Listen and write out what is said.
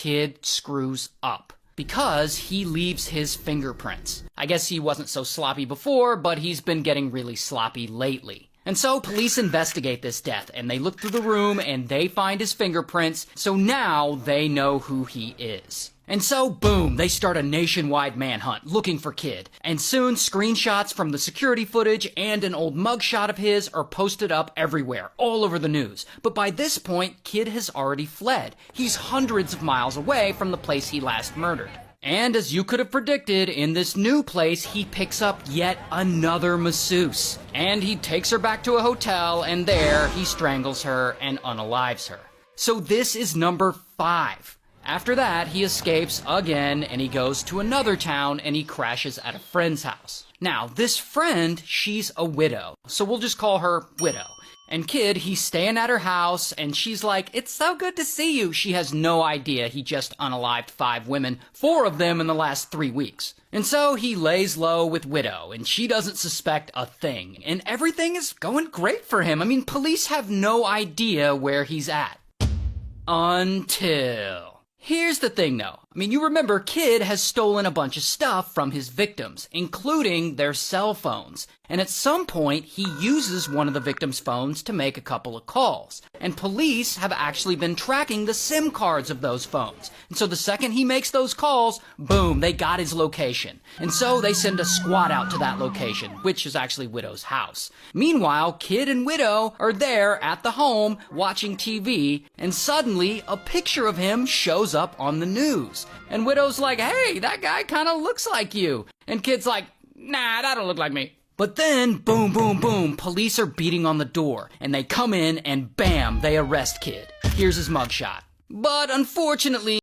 Kid screws up because he leaves his fingerprints. I guess he wasn't so sloppy before, but he's been getting really sloppy lately. And so police investigate this death, and they look through the room and they find his fingerprints, so now they know who he is. And so, boom, they start a nationwide manhunt looking for Kid. And soon, screenshots from the security footage and an old mugshot of his are posted up everywhere, all over the news. But by this point, Kid has already fled. He's hundreds of miles away from the place he last murdered. And as you could have predicted, in this new place, he picks up yet another masseuse. And he takes her back to a hotel, and there, he strangles her and unalives her. So this is number 5. After that, he escapes again, and he goes to another town, and he crashes at a friend's house. Now, this friend, she's a widow, so we'll just call her Widow. And Kid, he's staying at her house, and she's like, "It's so good to see you." She has no idea he just unalived 5 women, 4 of them in the last 3 weeks. And so he lays low with Widow, and she doesn't suspect a thing. And everything is going great for him. I mean, police have no idea where he's at. Until... Here's the thing though. I mean, you remember Kid has stolen a bunch of stuff from his victims, including their cell phones. And at some point, he uses one of the victims' phones to make a couple of calls. And police have actually been tracking the SIM cards of those phones. And so the second he makes those calls, boom, they got his location. And so they send a squad out to that location, which is actually Widow's house. Meanwhile, Kid and Widow are there at the home watching TV, and suddenly a picture of him shows up on the news. And Widow's like, "Hey, that guy kind of looks like you." And Kid's like, "Nah, that don't look like me." But then, boom, boom, boom, police are beating on the door, and they come in and bam, they arrest Kid. Here's his mugshot. But unfortunately,